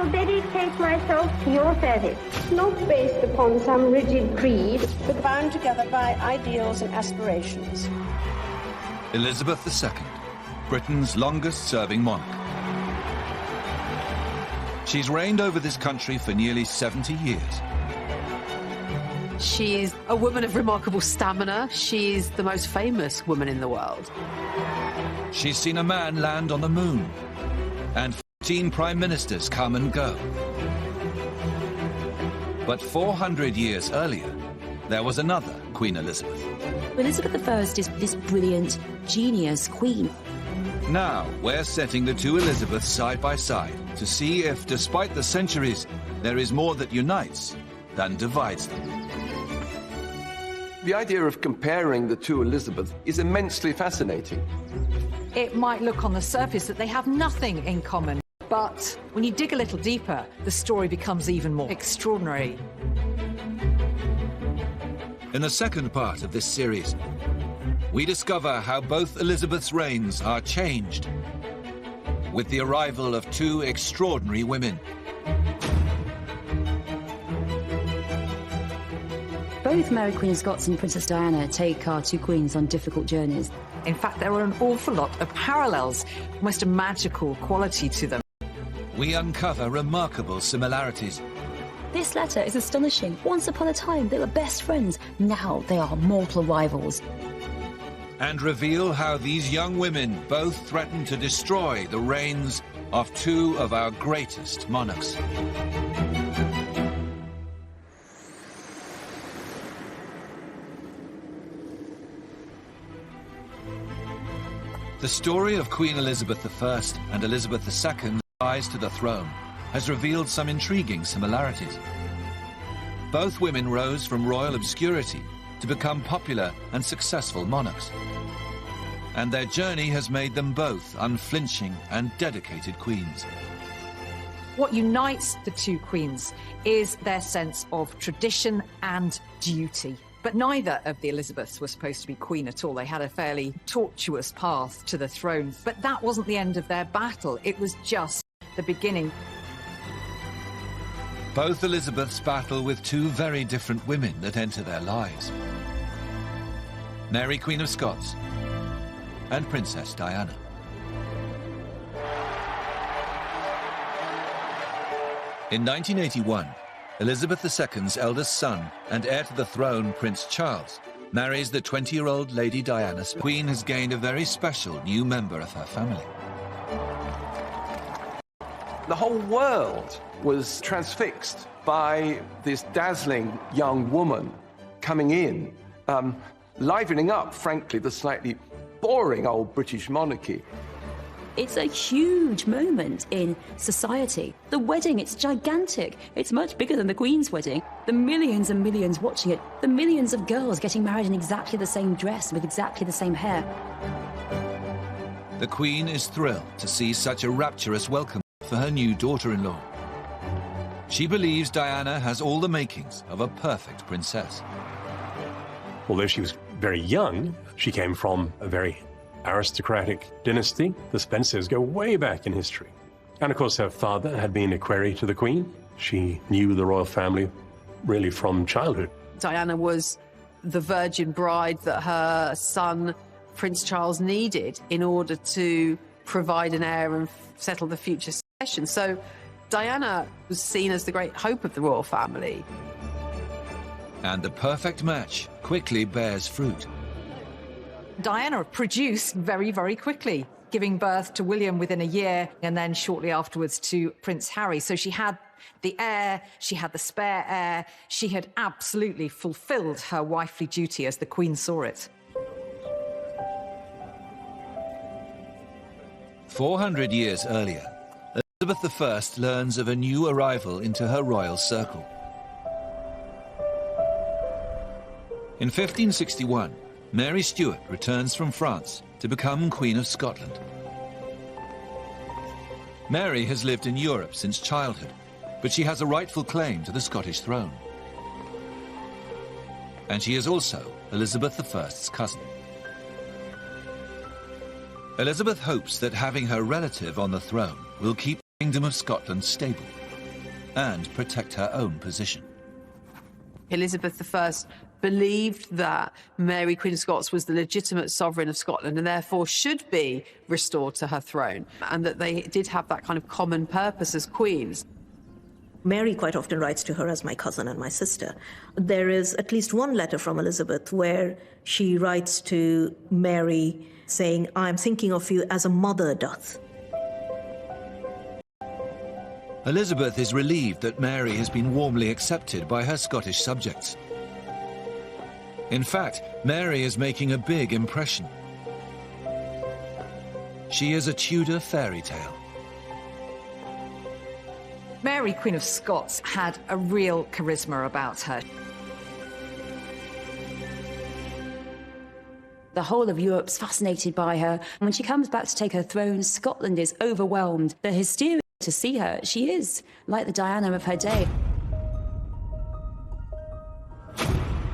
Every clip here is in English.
now dedicate myself to your service. Not based upon some rigid creed, but bound together by ideals and aspirations. Elizabeth II, Britain's longest-serving monarch. She's reigned over this country for nearly 70 years. She's a woman of remarkable stamina. She's the most famous woman in the world. She's seen a man land on the moon, and 14 prime ministers come and go. But 400 years earlier, there was another Queen Elizabeth. Elizabeth I is this brilliant, genius queen. Now, we're setting the two Elizabeths side by side to see if, despite the centuries, there is more that unites than divides them. The idea of comparing the two Elizabeths is immensely fascinating. It might look on the surface that they have nothing in common, but when you dig a little deeper, the story becomes even more extraordinary. In the second part of this series, we discover how both Elizabeth's reigns are changed with the arrival of two extraordinary women. Both Mary Queen of Scots and Princess Diana take our two queens on difficult journeys. In fact, there are an awful lot of parallels, almost a magical quality to them. We uncover remarkable similarities. This letter is astonishing. Once upon a time, they were best friends. Now they are mortal rivals. And reveal how these young women both threaten to destroy the reigns of two of our greatest monarchs. The story of Queen Elizabeth I and Elizabeth II's rise to the throne has revealed some intriguing similarities. Both women rose from royal obscurity to become popular and successful monarchs. And their journey has made them both unflinching and dedicated queens. What unites the two queens is their sense of tradition and duty. But neither of the Elizabeths were supposed to be queen at all. They had a fairly tortuous path to the throne. But that wasn't the end of their battle. It was just the beginning. Both Elizabeths battle with two very different women that enter their lives. Mary, Queen of Scots, and Princess Diana. In 1981, Elizabeth II's eldest son and heir to the throne, Prince Charles, marries the 20-year-old Lady Diana. The Queen has gained a very special new member of her family. The whole world was transfixed by this dazzling young woman coming in, livening up, frankly, the slightly boring old British monarchy. It's a huge moment in society. The wedding, it's gigantic. It's much bigger than the Queen's wedding. The millions and millions watching it. The millions of girls getting married in exactly the same dress with exactly the same hair. The Queen is thrilled to see such a rapturous welcome for her new daughter-in-law. She believes Diana has all the makings of a perfect princess. Although she was very young, she came from a very aristocratic dynasty. The Spencers go way back in history. And of course her father had been a query to the Queen. She knew the royal family really from childhood. Diana was the virgin bride that her son, Prince Charles, needed in order to provide an heir and settle the future succession. So Diana was seen as the great hope of the royal family. And the perfect match quickly bears fruit. Diana produced very, very quickly, giving birth to William within a year and then shortly afterwards to Prince Harry. So she had the heir, she had the spare heir, she had absolutely fulfilled her wifely duty as the Queen saw it. 400 years earlier, Elizabeth I learns of a new arrival into her royal circle. In 1561, Mary Stuart returns from France to become Queen of Scotland. Mary has lived in Europe since childhood, but she has a rightful claim to the Scottish throne. And she is also Elizabeth I's cousin. Elizabeth hopes that having her relative on the throne will keep the Kingdom of Scotland stable. and protect her own position. Elizabeth I believed that Mary, Queen of Scots, was the legitimate sovereign of Scotland and therefore should be restored to her throne, and that they did have that kind of common purpose as queens. Mary quite often writes to her as my cousin and my sister. There is at least one letter from Elizabeth where she writes to Mary saying, "I am thinking of you as a mother doth." Elizabeth is relieved that Mary has been warmly accepted by her Scottish subjects. In fact, Mary is making a big impression. She is a Tudor fairy tale. Mary, Queen of Scots, had a real charisma about her. The whole of Europe's fascinated by her. When she comes back to take her throne, Scotland is overwhelmed. The hysteria to see her. She is like the Diana of her day.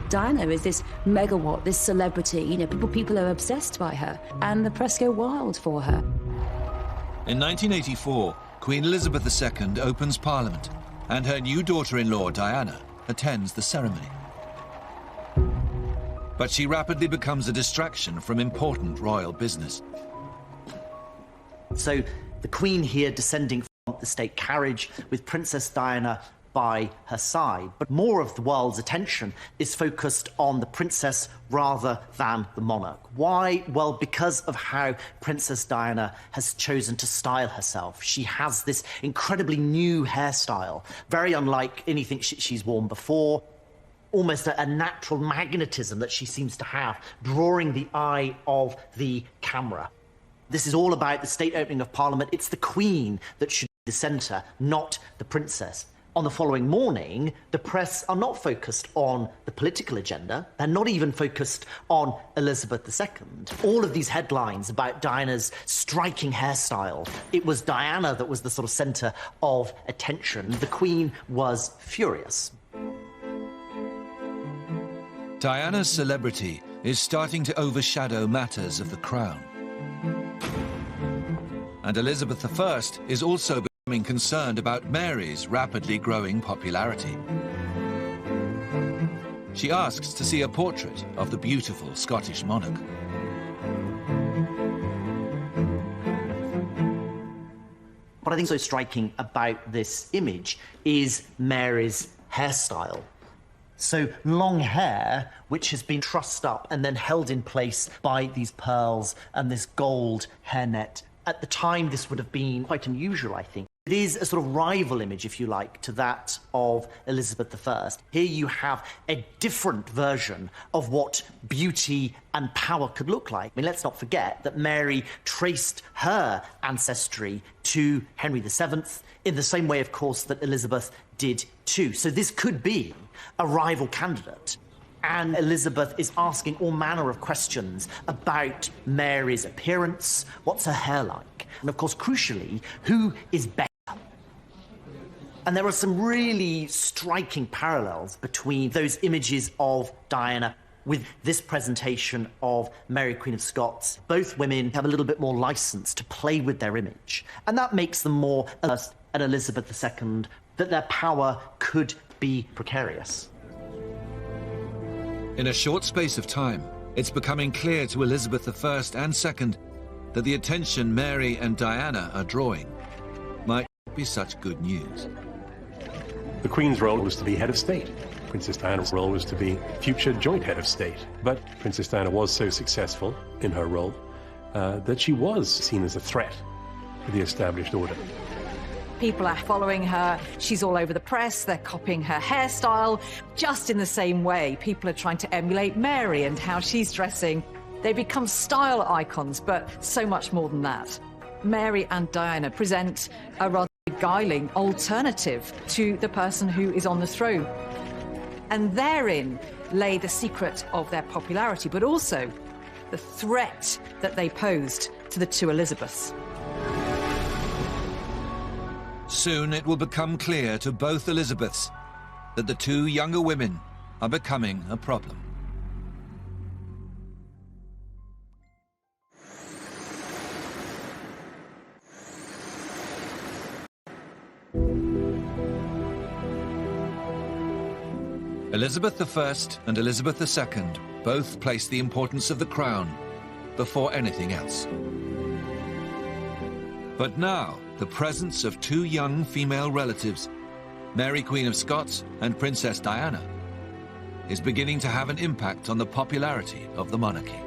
Diana is this megawatt, this celebrity. You know, people are obsessed by her, and the press go wild for her. In 1984, Queen Elizabeth II opens Parliament, and her new daughter-in-law, Diana, attends the ceremony. But she rapidly becomes a distraction from important royal business. So the Queen here descending from the state carriage with Princess Diana by her side, but more of the world's attention is focused on the princess rather than the monarch. Why? Well, because of how Princess Diana has chosen to style herself. She has this incredibly new hairstyle, very unlike anything she's worn before. Almost a natural magnetism that she seems to have, drawing the eye of the camera. This is all about the state opening of Parliament. It's the Queen that should be the centre, not the princess. On the following morning, the press are not focused on the political agenda. They're not even focused on Elizabeth II. All of these headlines about Diana's striking hairstyle, it was Diana that was the sort of centre of attention. The Queen was furious. Diana's celebrity is starting to overshadow matters of the crown. And Elizabeth I is also becoming concerned about Mary's rapidly growing popularity. She asks to see a portrait of the beautiful Scottish monarch. What I think is so striking about this image is Mary's hairstyle. So long hair, which has been trussed up and then held in place by these pearls and this gold hairnet. At the time, this would have been quite unusual, I think. It is a sort of rival image, if you like, to that of Elizabeth I. Here you have a different version of what beauty and power could look like. I mean, let's not forget that Mary traced her ancestry to Henry VII in the same way, of course, that Elizabeth did too. So this could be a rival candidate. And Elizabeth is asking all manner of questions about Mary's appearance, what's her hair like, and of course, crucially, who is better? And there are some really striking parallels between those images of Diana with this presentation of Mary, Queen of Scots. Both women have a little bit more license to play with their image, and that makes them more alert at Elizabeth II, that their power could be precarious. In a short space of time, it's becoming clear to Elizabeth I and II that the attention Mary and Diana are drawing might not be such good news. The Queen's role was to be head of state. Princess Diana's role was to be future joint head of state. But Princess Diana was so successful in her role that she was seen as a threat to the established order. People are following her. She's all over the press. They're copying her hairstyle. Just in the same way, people are trying to emulate Mary and how she's dressing. They become style icons, but so much more than that. Mary and Diana present a rather beguiling alternative to the person who is on the throne. And therein lay the secret of their popularity, but also the threat that they posed to the two Elizabeths. Soon it will become clear to both Elizabeths that the two younger women are becoming a problem. Elizabeth I and Elizabeth II both placed the importance of the crown before anything else. But now, the presence of two young female relatives, Mary Queen of Scots and Princess Diana, is beginning to have an impact on the popularity of the monarchy.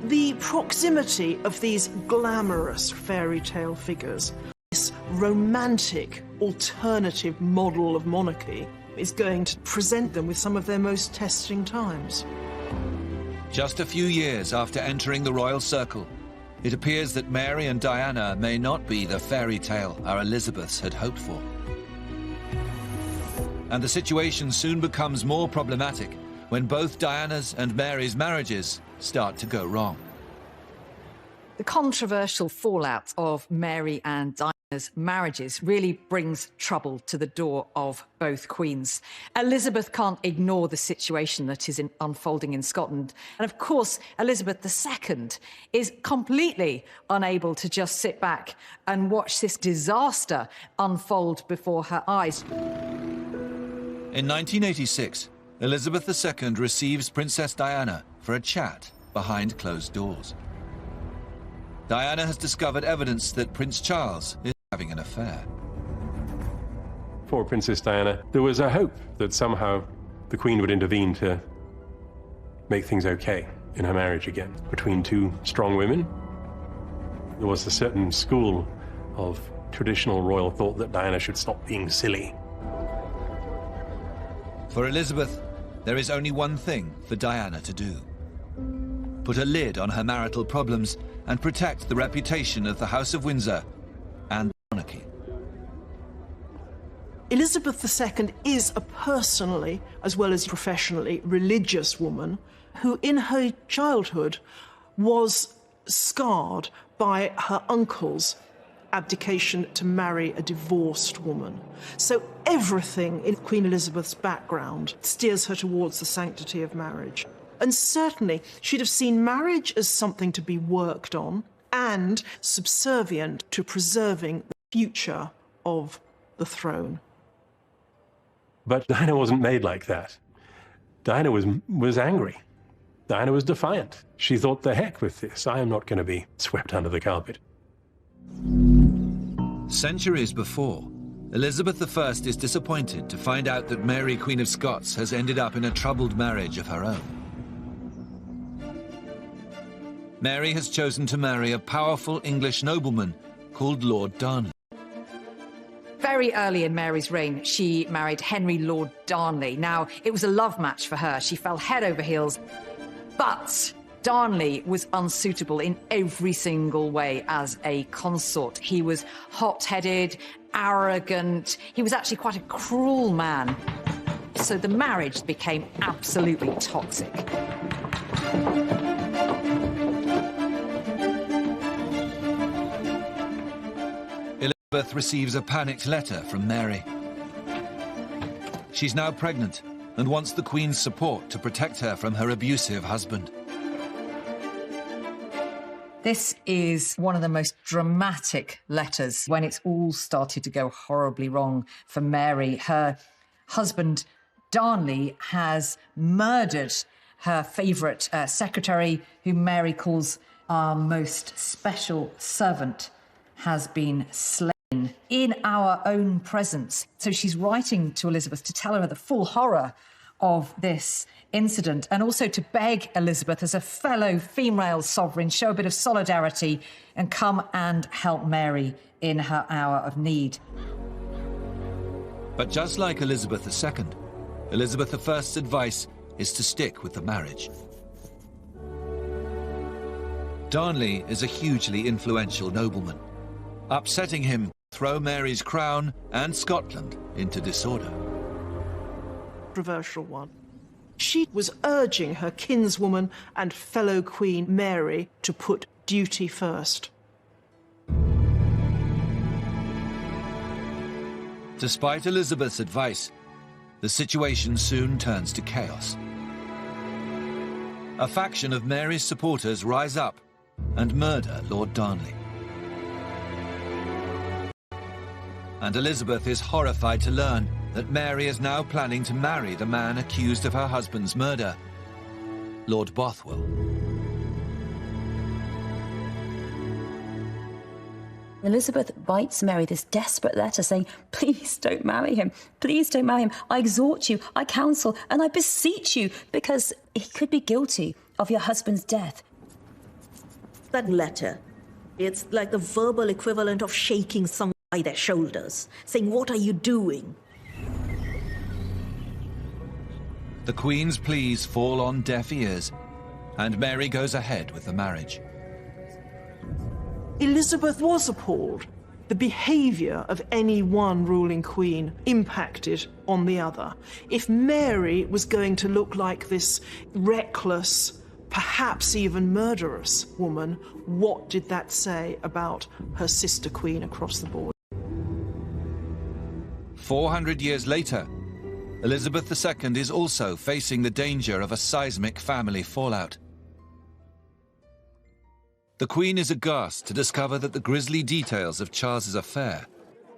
The proximity of these glamorous fairy tale figures, this romantic alternative model of monarchy, is going to present them with some of their most testing times. Just a few years after entering the royal circle, it appears that Mary and Diana may not be the fairy tale our Elizabeths had hoped for. And the situation soon becomes more problematic when both Diana's and Mary's marriages start to go wrong. The controversial fallout of Mary and Diana's marriages really brings trouble to the door of both queens. Elizabeth can't ignore the situation that is unfolding in Scotland. And of course, Elizabeth II is completely unable to just sit back and watch this disaster unfold before her eyes. In 1986, Elizabeth II receives Princess Diana for a chat behind closed doors. Diana has discovered evidence that Prince Charles is having an affair. For Princess Diana, there was a hope that somehow the Queen would intervene to make things okay in her marriage again between two strong women. There was a certain school of traditional royal thought that Diana should stop being silly. For Elizabeth, there is only one thing for Diana to do: put a lid on her marital problems and protect the reputation of the House of Windsor and the monarchy. Elizabeth II is a personally, as well as professionally, religious woman who in her childhood was scarred by her uncle's abdication to marry a divorced woman. So everything in Queen Elizabeth's background steers her towards the sanctity of marriage. And certainly she'd have seen marriage as something to be worked on and subservient to preserving the future of the throne. But Diana wasn't made like that. Diana was angry. Diana was defiant. She thought, the heck with this. I am not going to be swept under the carpet. Centuries before, Elizabeth I is disappointed to find out that Mary, Queen of Scots, has ended up in a troubled marriage of her own. Mary has chosen to marry a powerful English nobleman called Lord Darnley. Very early in Mary's reign, she married Henry Lord Darnley. Now, it was a love match for her. She fell head over heels. But Darnley was unsuitable in every single way as a consort. He was hot-headed, arrogant. He was actually quite a cruel man. So the marriage became absolutely toxic. Elizabeth receives a panicked letter from Mary. She's now pregnant and wants the Queen's support to protect her from her abusive husband. This is one of the most dramatic letters when it's all started to go horribly wrong for Mary. Her husband, Darnley, has murdered her favourite secretary, whom Mary calls our most special servant, has been slain in our own presence. So she's writing to Elizabeth to tell her the full horror of this incident and also to beg Elizabeth, as a fellow female sovereign, show a bit of solidarity and come and help Mary in her hour of need. But just like Elizabeth II, Elizabeth I's advice is to stick with the marriage. Darnley is a hugely influential nobleman. Upsetting him will throw Mary's crown and Scotland into disorder. Controversial one. She was urging her kinswoman and fellow Queen Mary to put duty first. Despite Elizabeth's advice, the situation soon turns to chaos. A faction of Mary's supporters rise up and murder Lord Darnley. And Elizabeth is horrified to learn that Mary is now planning to marry the man accused of her husband's murder, Lord Bothwell. Elizabeth writes Mary this desperate letter saying, please don't marry him. Please don't marry him. I exhort you, I counsel, and I beseech you, because he could be guilty of your husband's death. That letter, it's like the verbal equivalent of shaking someone by their shoulders, saying, what are you doing? The Queen's pleas fall on deaf ears, and Mary goes ahead with the marriage. Elizabeth was appalled. The behaviour of any one ruling queen impacted on the other. If Mary was going to look like this reckless, perhaps even murderous woman, what did that say about her sister queen across the board? 400 years later, Elizabeth II is also facing the danger of a seismic family fallout. The Queen is aghast to discover that the grisly details of Charles's affair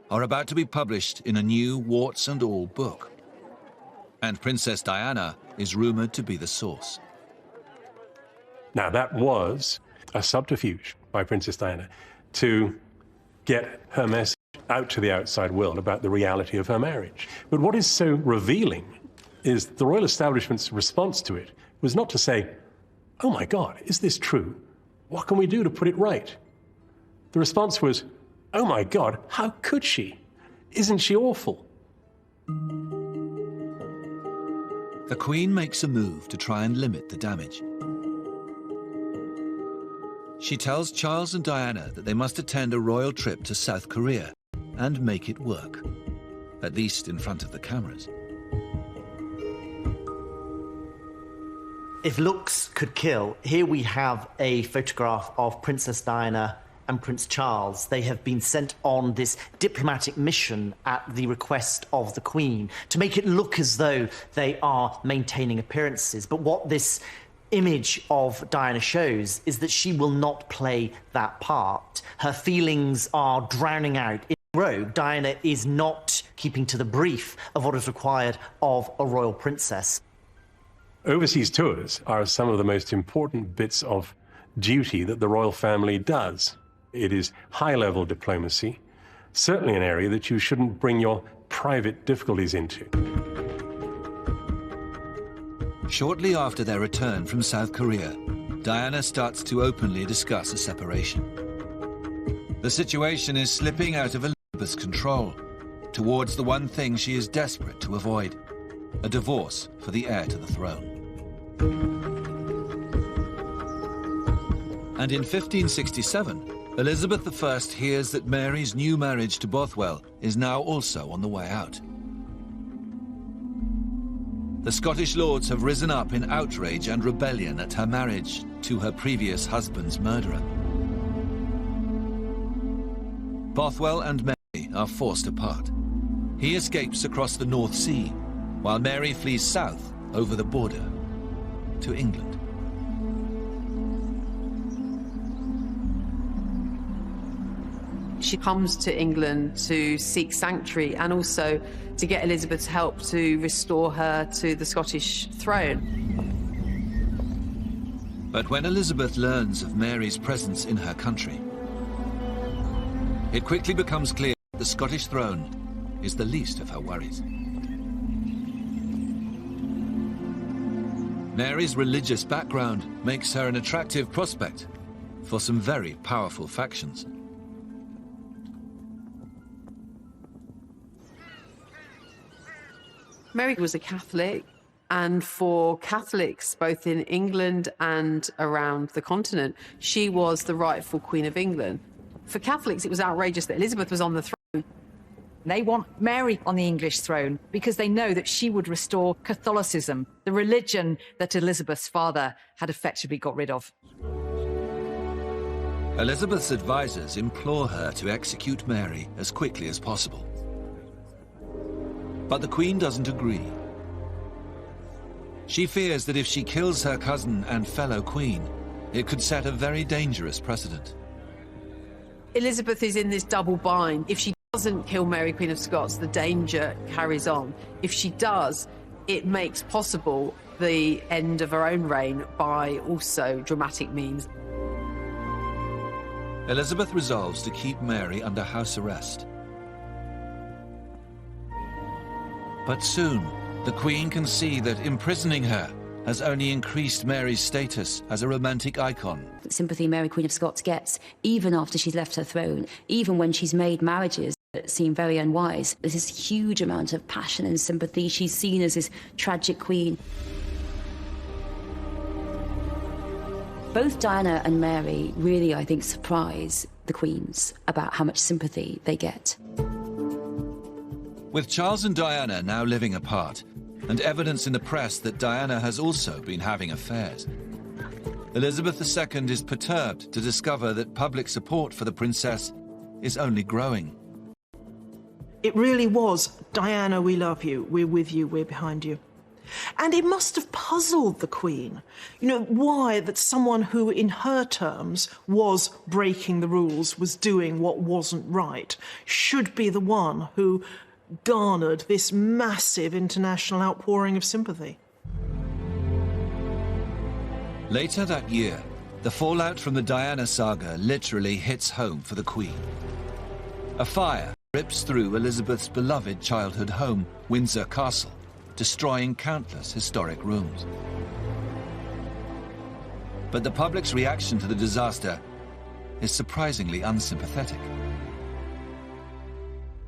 are about to be published in a new warts and all book. And Princess Diana is rumoured to be the source. Now, that was a subterfuge by Princess Diana to get her message out to the outside world about the reality of her marriage. But what is so revealing is the royal establishment's response to it was not to say, oh my God, is this true? What can we do to put it right? The response was, oh my God, how could she? Isn't she awful? The Queen makes a move to try and limit the damage. She tells Charles and Diana that they must attend a royal trip to South Korea and make it work, at least in front of the cameras. If looks could kill, here we have a photograph of Princess Diana and Prince Charles. They have been sent on this diplomatic mission at the request of the Queen to make it look as though they are maintaining appearances. But what this image of Diana shows is that she will not play that part. Her feelings are drowning out. In rogue, Diana is not keeping to the brief of what is required of a royal princess. Overseas tours are some of the most important bits of duty that the royal family does. It is high-level diplomacy, certainly an area that you shouldn't bring your private difficulties into. Shortly after their return from South Korea, Diana starts to openly discuss a separation. The situation is slipping out of Elizabeth's control towards the one thing she is desperate to avoid: a divorce for the heir to the throne. And in 1567, Elizabeth I hears that Mary's new marriage to Bothwell is now also on the way out. The Scottish lords have risen up in outrage and rebellion at her marriage to her previous husband's murderer. Bothwell and Mary are forced apart. He escapes across the North Sea, while Mary flees south over the border to England. She comes to England to seek sanctuary and also to get Elizabeth's help to restore her to the Scottish throne. But when Elizabeth learns of Mary's presence in her country, it quickly becomes clear that the Scottish throne is the least of her worries. Mary's religious background makes her an attractive prospect for some very powerful factions. Mary was a Catholic, and for Catholics, both in England and around the continent, she was the rightful Queen of England. For Catholics, it was outrageous that Elizabeth was on the throne. They want Mary on the English throne because they know that she would restore Catholicism, the religion that Elizabeth's father had effectively got rid of. Elizabeth's advisors implore her to execute Mary as quickly as possible. But the Queen doesn't agree. She fears that if she kills her cousin and fellow queen, it could set a very dangerous precedent. Elizabeth is in this double bind. If she doesn't kill Mary, Queen of Scots, the danger carries on. If she does, it makes possible the end of her own reign by also dramatic means. Elizabeth resolves to keep Mary under house arrest. But soon, the Queen can see that imprisoning her has only increased Mary's status as a romantic icon. The sympathy Mary, Queen of Scots gets, even after she's left her throne, even when she's made marriages that seem very unwise, there's this huge amount of passion and sympathy. She's seen as this tragic queen. Both Diana and Mary really, I think, surprise the queens about how much sympathy they get. With Charles and Diana now living apart, and evidence in the press that Diana has also been having affairs, Elizabeth II is perturbed to discover that public support for the princess is only growing. It really was, Diana, we love you, we're with you, we're behind you. And it must have puzzled the Queen, you know, why that someone who, in her terms, was breaking the rules, was doing what wasn't right, should be the one who garnered this massive international outpouring of sympathy. Later that year, the fallout from the Diana saga literally hits home for the Queen. A fire rips through Elizabeth's beloved childhood home, Windsor Castle, destroying countless historic rooms. But the public's reaction to the disaster is surprisingly unsympathetic.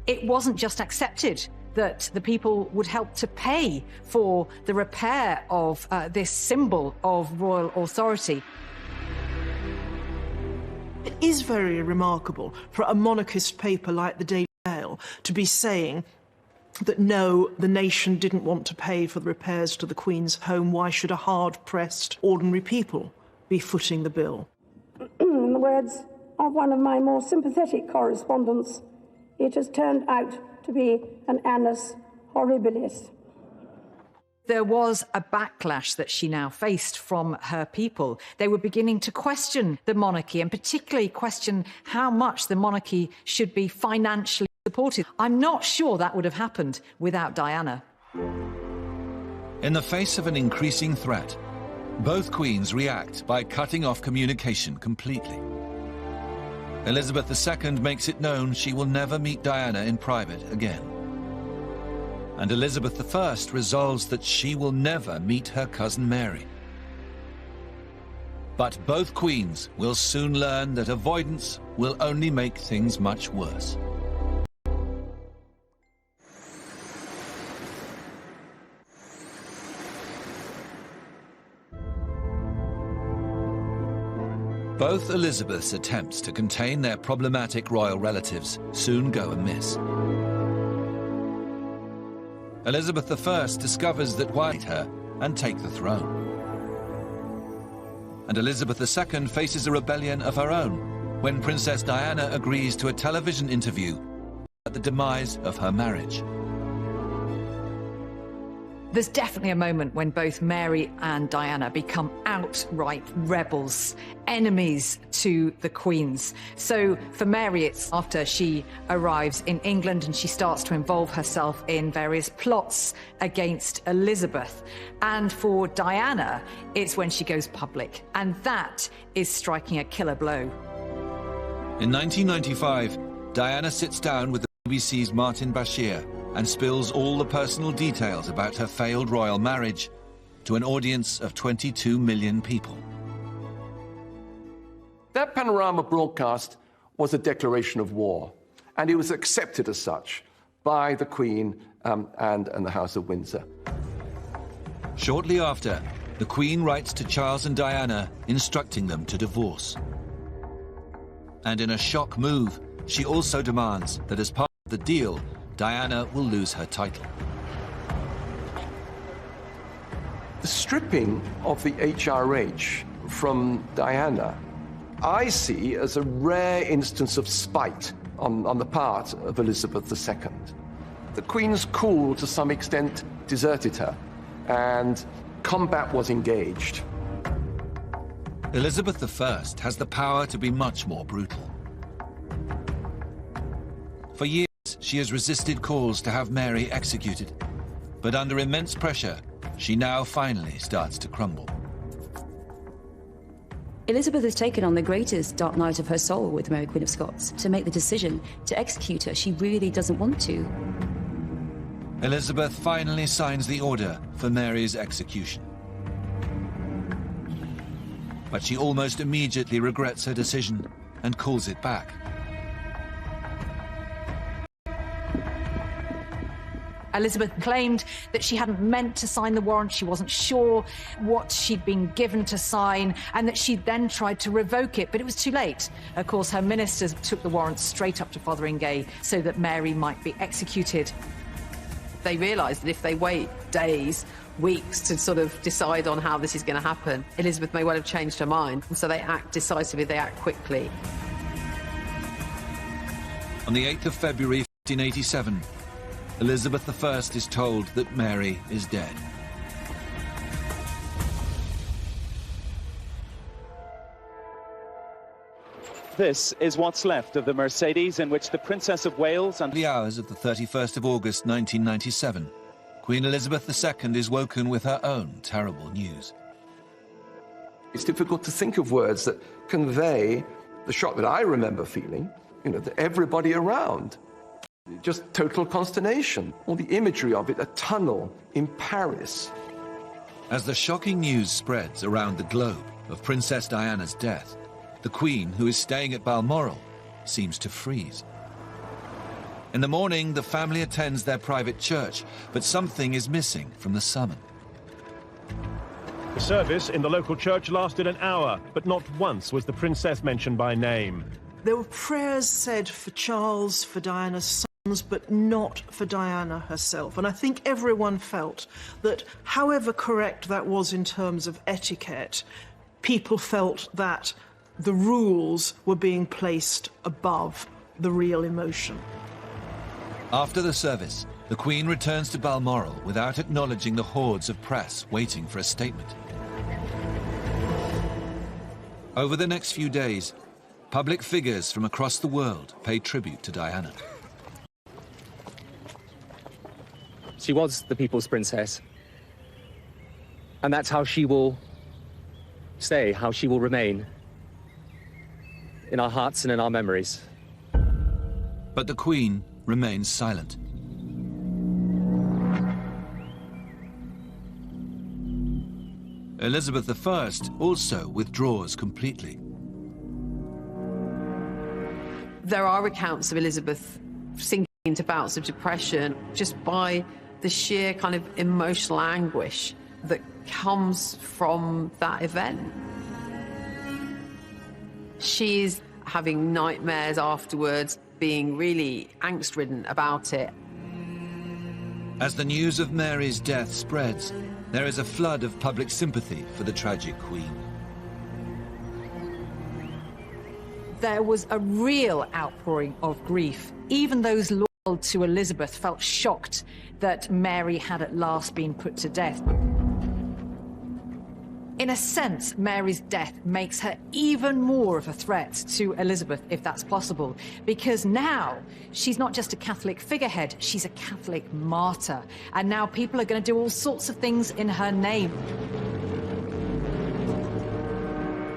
It wasn't just accepted that the people would help to pay for the repair of this symbol of royal authority. It is very remarkable for a monarchist paper like the Daily Mail to be saying that no, the nation didn't want to pay for the repairs to the Queen's home. Why should a hard-pressed ordinary people be footing the bill? In the words of one of my more sympathetic correspondents, it has turned out to be an annus horribilis. There was a backlash that she now faced from her people. They were beginning to question the monarchy, and particularly question how much the monarchy should be financially supported. I'm not sure that would have happened without Diana. In the face of an increasing threat, both queens react by cutting off communication completely. Elizabeth II makes it known she will never meet Diana in private again. And Elizabeth I resolves that she will never meet her cousin Mary. But both queens will soon learn that avoidance will only make things much worse. Both Elizabeth's attempts to contain their problematic royal relatives soon go amiss. Elizabeth I discovers that White her and take the throne. And Elizabeth II faces a rebellion of her own when Princess Diana agrees to a television interview at the demise of her marriage. There's definitely a moment when both Mary and Diana become outright rebels, enemies to the Queens. So for Mary, it's after she arrives in England and she starts to involve herself in various plots against Elizabeth. And for Diana, it's when she goes public. And that is striking a killer blow. In 1995, Diana sits down with the BBC's Martin Bashir and spills all the personal details about her failed royal marriage to an audience of 22 million people. That panorama broadcast was a declaration of war, and it was accepted as such by the Queen and the House of Windsor. Shortly after, the Queen writes to Charles and Diana instructing them to divorce. And in a shock move, she also demands that as part of the deal, Diana will lose her title. The stripping of the HRH from Diana, I see as a rare instance of spite on the part of Elizabeth II. The Queen's cool, to some extent, deserted her, and combat was engaged. Elizabeth I has the power to be much more brutal. For years, she has resisted calls to have Mary executed. But under immense pressure, she now finally starts to crumble. Elizabeth has taken on the greatest dark night of her soul with Mary, Queen of Scots, to make the decision to execute her. She really doesn't want to. Elizabeth finally signs the order for Mary's execution. But she almost immediately regrets her decision and calls it back. Elizabeth claimed that she hadn't meant to sign the warrant, she wasn't sure what she'd been given to sign, and that she'd then tried to revoke it, but it was too late. Of course, her ministers took the warrant straight up to Fotheringay so that Mary might be executed. They realised that if they wait days, weeks to sort of decide on how this is going to happen, Elizabeth may well have changed her mind, and so they act decisively, they act quickly. On the 8th of February 1587, Elizabeth I is told that Mary is dead. This is what's left of the Mercedes in which the Princess of Wales and the hours of the 31st of August 1997, Queen Elizabeth II is woken with her own terrible news. It's difficult to think of words that convey the shock that I remember feeling, to everybody around. Just total consternation. All the imagery of it, a tunnel in Paris. As the shocking news spreads around the globe of Princess Diana's death, the Queen, who is staying at Balmoral, seems to freeze. In the morning, the family attends their private church, but something is missing from the summon. The service in the local church lasted an hour, but not once was the princess mentioned by name. There were prayers said for Charles, for Diana's sons, but not for Diana herself. And I think everyone felt that, however correct that was in terms of etiquette, people felt that the rules were being placed above the real emotion. After the service, the Queen returns to Balmoral without acknowledging the hordes of press waiting for a statement. Over the next few days, public figures from across the world pay tribute to Diana. She was the people's princess. And that's how she will stay, how she will remain. In our hearts and in our memories. But the Queen remains silent. Elizabeth I also withdraws completely. There are accounts of Elizabeth sinking into bouts of depression just by the sheer kind of emotional anguish that comes from that event. She's having nightmares afterwards, being really angst-ridden about it. As the news of Mary's death spreads, there is a flood of public sympathy for the tragic Queen. There was a real outpouring of grief. Even those loyal to Elizabeth felt shocked that Mary had at last been put to death. In a sense, Mary's death makes her even more of a threat to Elizabeth, if that's possible, because now she's not just a Catholic figurehead, she's a Catholic martyr. And now people are going to do all sorts of things in her name.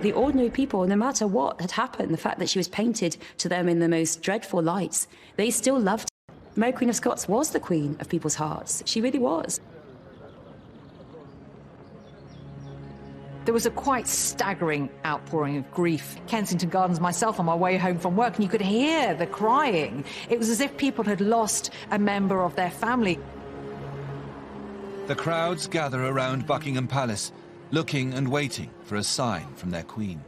The ordinary people, no matter what had happened, the fact that she was painted to them in the most dreadful lights, they still loved her. Mary, Queen of Scots, was the queen of people's hearts. She really was. There was a quite staggering outpouring of grief. Kensington Gardens, myself, on my way home from work, and you could hear the crying. It was as if people had lost a member of their family. The crowds gather around Buckingham Palace, looking and waiting for a sign from their Queen.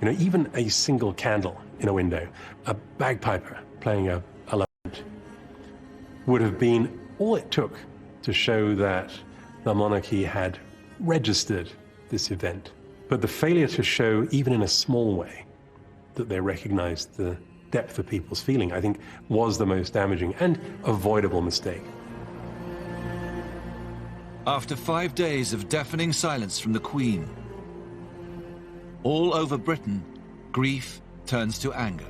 Even a single candle in a window, a bagpiper playing a lament, would have been all it took to show that the monarchy had registered this event. But the failure to show, even in a small way, that they recognized the depth of people's feeling, I think, was the most damaging and avoidable mistake. After 5 days of deafening silence from the Queen, all over Britain, grief turns to anger.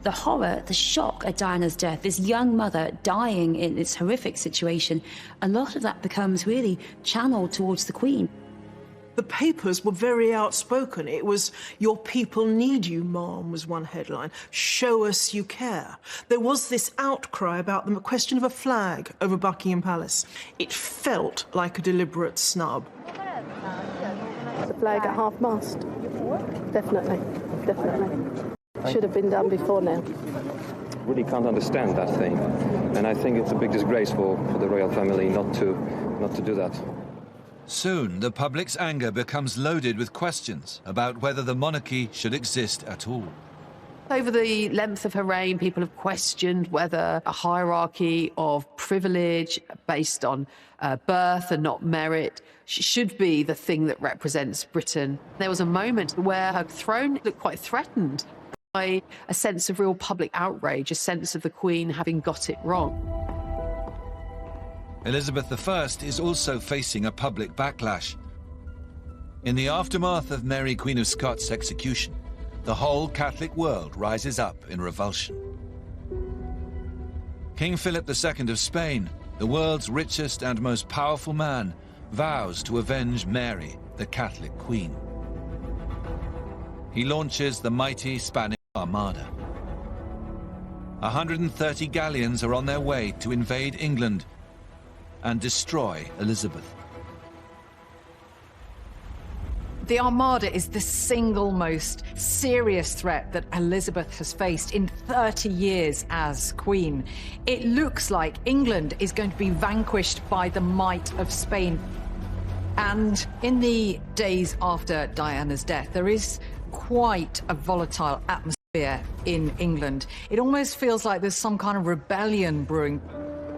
The horror, the shock at Diana's death, this young mother dying in this horrific situation, a lot of that becomes really channeled towards the Queen. The papers were very outspoken. It was, "Your people need you, Mom," was one headline. "Show us you care." There was this outcry about the question of a flag over Buckingham Palace. It felt like a deliberate snub. The flag at half-mast. Definitely. Should have been done before now. Really can't understand that thing. And I think it's a big disgrace for the royal family not to do that. Soon, the public's anger becomes loaded with questions about whether the monarchy should exist at all. Over the length of her reign, people have questioned whether a hierarchy of privilege based on birth and not merit should be the thing that represents Britain. There was a moment where her throne looked quite threatened by a sense of real public outrage, a sense of the Queen having got it wrong. Elizabeth I is also facing a public backlash. In the aftermath of Mary, Queen of Scots' execution, the whole Catholic world rises up in revulsion. King Philip II of Spain, the world's richest and most powerful man, vows to avenge Mary, the Catholic Queen. He launches the mighty Spanish Armada. 130 galleons are on their way to invade England and destroy Elizabeth. The Armada is the single most serious threat that Elizabeth has faced in 30 years as Queen. It looks like England is going to be vanquished by the might of Spain. And in the days after Diana's death, there is quite a volatile atmosphere in England. It almost feels like there's some kind of rebellion brewing.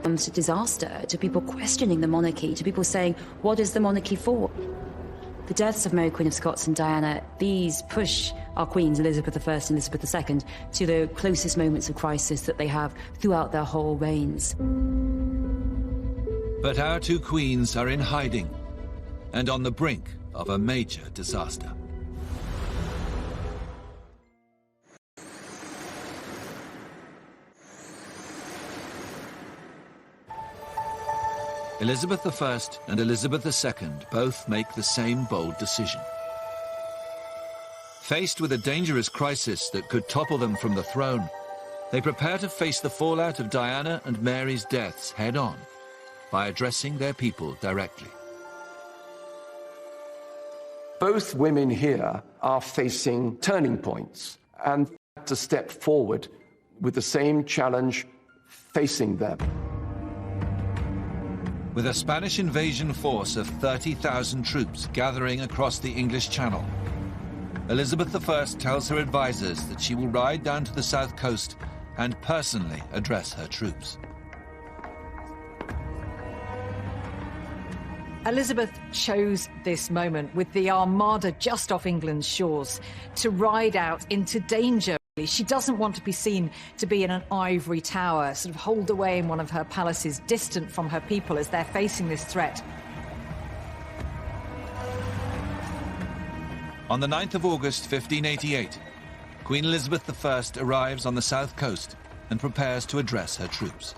To disaster, to people questioning the monarchy, to people saying, what is the monarchy for? The deaths of Mary, Queen of Scots and Diana, these push our queens, Elizabeth I and Elizabeth II, to the closest moments of crisis that they have throughout their whole reigns. But our two queens are in hiding and on the brink of a major disaster. Elizabeth I and Elizabeth II both make the same bold decision. Faced with a dangerous crisis that could topple them from the throne, they prepare to face the fallout of Diana and Mary's deaths head-on by addressing their people directly. Both women here are facing turning points and to step forward with the same challenge facing them. With a Spanish invasion force of 30,000 troops gathering across the English Channel, Elizabeth I tells her advisors that she will ride down to the south coast and personally address her troops. Elizabeth chose this moment with the Armada just off England's shores to ride out into danger. She doesn't want to be seen to be in an ivory tower, sort of holed away in one of her palaces, distant from her people as they're facing this threat. On the 9th of August, 1588, Queen Elizabeth I arrives on the south coast and prepares to address her troops.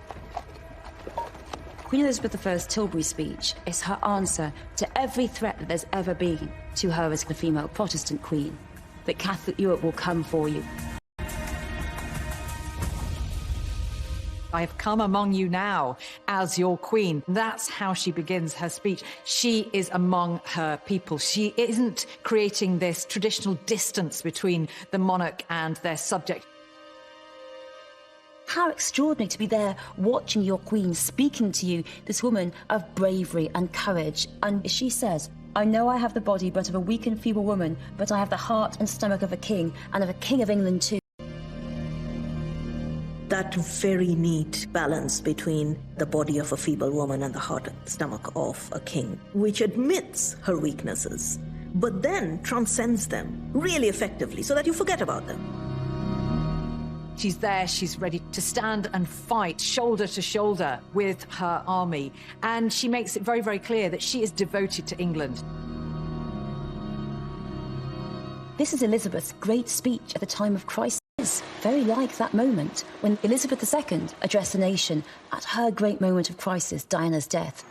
Queen Elizabeth I's Tilbury speech is her answer to every threat that there's ever been to her as the female Protestant queen, that Catholic Europe will come for you. I have come among you now as your queen. That's how she begins her speech. She is among her people. She isn't creating this traditional distance between the monarch and their subject. How extraordinary to be there watching your queen, speaking to you, this woman of bravery and courage. And she says, I know I have the body but of a weak and feeble woman, but I have the heart and stomach of a king, and of a king of England too. That very neat balance between the body of a feeble woman and the heart and stomach of a king, which admits her weaknesses, but then transcends them really effectively so that you forget about them. She's there, she's ready to stand and fight shoulder to shoulder with her army. And she makes it very, very clear that she is devoted to England. This is Elizabeth's great speech at the time of crisis, very like that moment when Elizabeth II addressed the nation at her great moment of crisis, Diana's death.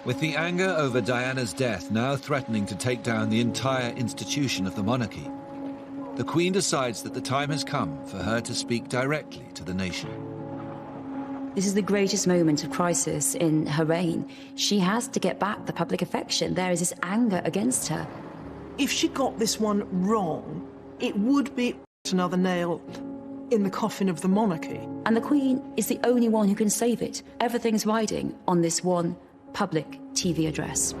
With the anger over Diana's death now threatening to take down the entire institution of the monarchy, the Queen decides that the time has come for her to speak directly to the nation. This is the greatest moment of crisis in her reign. She has to get back the public affection. There is this anger against her. If she got this one wrong, it would be another nail in the coffin of the monarchy. And the Queen is the only one who can save it. Everything's riding on this one public TV address.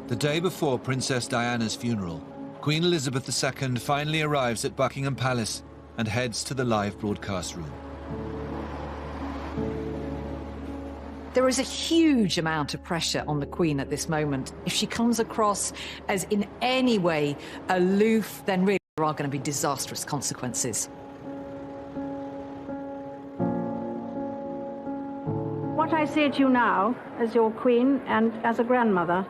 The day before Princess Diana's funeral, Queen Elizabeth II finally arrives at Buckingham Palace and heads to the live broadcast room. There is a huge amount of pressure on the Queen at this moment. If she comes across as in any way aloof, then really there are going to be disastrous consequences. What I say to you now, as your Queen and as a grandmother,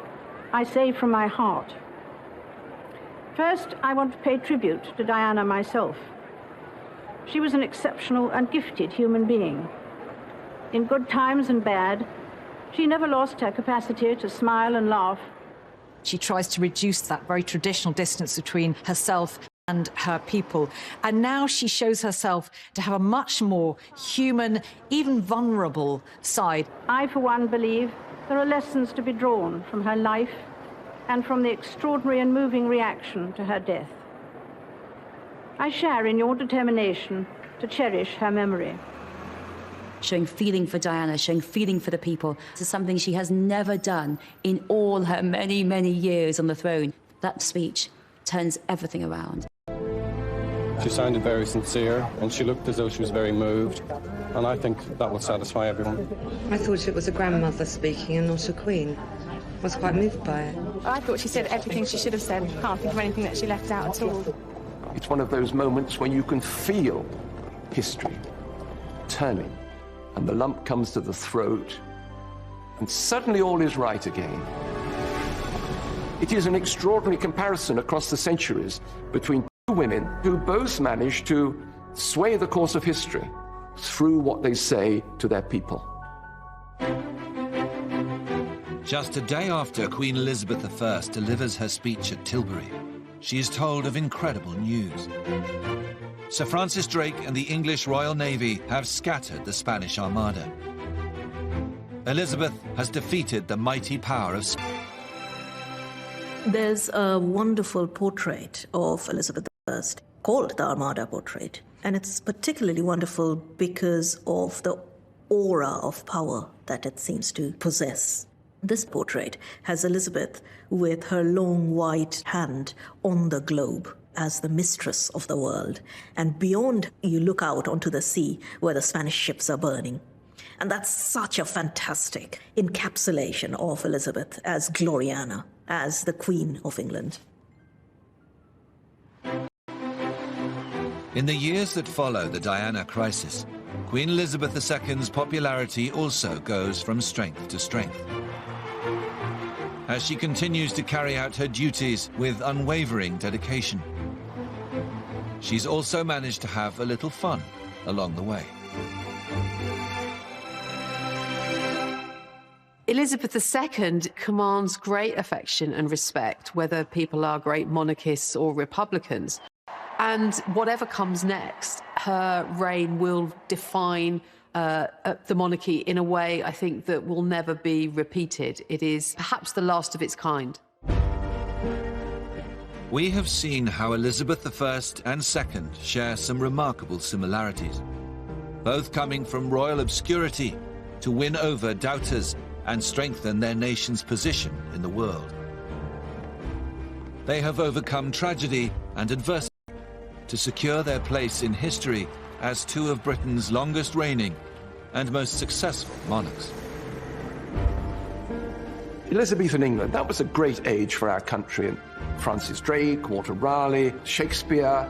I say from my heart. First, I want to pay tribute to Diana myself. She was an exceptional and gifted human being. In good times and bad, she never lost her capacity to smile and laugh. She tries to reduce that very traditional distance between herself and her people. And now she shows herself to have a much more human, even vulnerable side. I, for one, believe there are lessons to be drawn from her life and from the extraordinary and moving reaction to her death. I share in your determination to cherish her memory. Showing feeling for Diana, showing feeling for the people. This is something she has never done in all her many, many years on the throne. That speech turns everything around. She sounded very sincere, and she looked as though she was very moved, and I think that will satisfy everyone. I thought it was a grandmother speaking and not a queen. I was quite moved by it. I thought she said everything she should have said. Can't think of anything that she left out at all. It's one of those moments when you can feel history turning, and the lump comes to the throat, and suddenly all is right again. It is an extraordinary comparison across the centuries between two women who both managed to sway the course of history through what they say to their people. Just a day after Queen Elizabeth I delivers her speech at Tilbury, she is told of incredible news. Sir Francis Drake and the English Royal Navy have scattered the Spanish Armada. Elizabeth has defeated the mighty power of Spain. There's a wonderful portrait of Elizabeth I called the Armada Portrait, and it's particularly wonderful because of the aura of power that it seems to possess. This portrait has Elizabeth with her long white hand on the globe as the mistress of the world, and beyond you look out onto the sea where the Spanish ships are burning. And that's such a fantastic encapsulation of Elizabeth as Gloriana, as the Queen of England. In the years that follow the Diana crisis, Queen Elizabeth II's popularity also goes from strength to strength. As she continues to carry out her duties with unwavering dedication, she's also managed to have a little fun along the way. Elizabeth II commands great affection and respect, whether people are great monarchists or republicans. And whatever comes next, her reign will define the monarchy in a way, I think, that will never be repeated. It is perhaps the last of its kind. We have seen how Elizabeth I and II share some remarkable similarities, both coming from royal obscurity to win over doubters and strengthen their nation's position in the world. They have overcome tragedy and adversity to secure their place in history as two of Britain's longest reigning and most successful monarchs. Elizabethan England, that was a great age for our country. Francis Drake, Walter Raleigh, Shakespeare.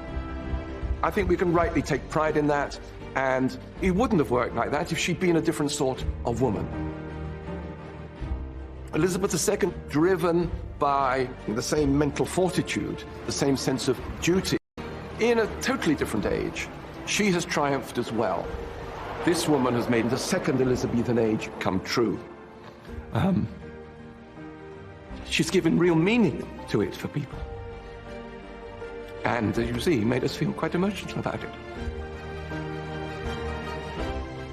I think we can rightly take pride in that, and it wouldn't have worked like that if she'd been a different sort of woman. Elizabeth II, driven by the same mental fortitude, the same sense of duty, in a totally different age, she has triumphed as well. This woman has made the second Elizabethan age come true. She's given real meaning to it for people. And, as you see, made us feel quite emotional about it.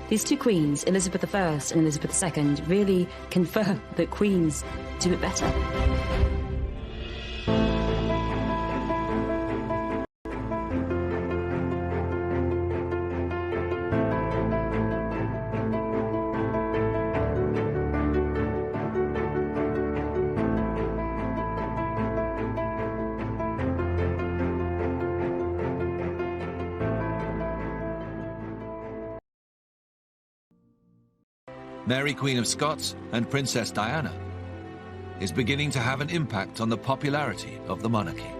These two queens, Elizabeth I and Elizabeth II, really confirm that queens do it better. Mary, Queen of Scots, and Princess Diana is beginning to have an impact on the popularity of the monarchy.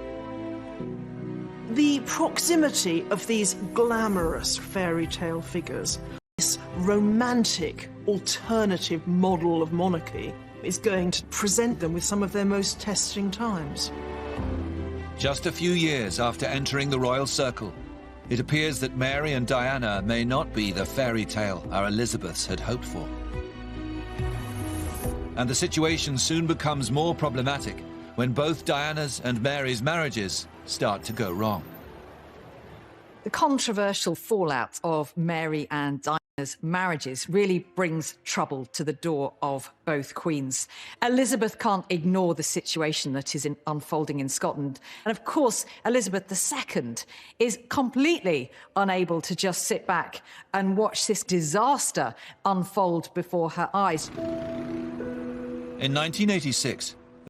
The proximity of these glamorous fairy tale figures, this romantic alternative model of monarchy, is going to present them with some of their most testing times. Just a few years after entering the royal circle, it appears that Mary and Diana may not be the fairy tale our Elizabeths had hoped for. And the situation soon becomes more problematic when both Diana's and Mary's marriages start to go wrong. The controversial fallout of Mary and Diana's marriages really brings trouble to the door of both queens. Elizabeth can't ignore the situation that is unfolding in Scotland. And of course, Elizabeth II is completely unable to just sit back and watch this disaster unfold before her eyes. In 1986,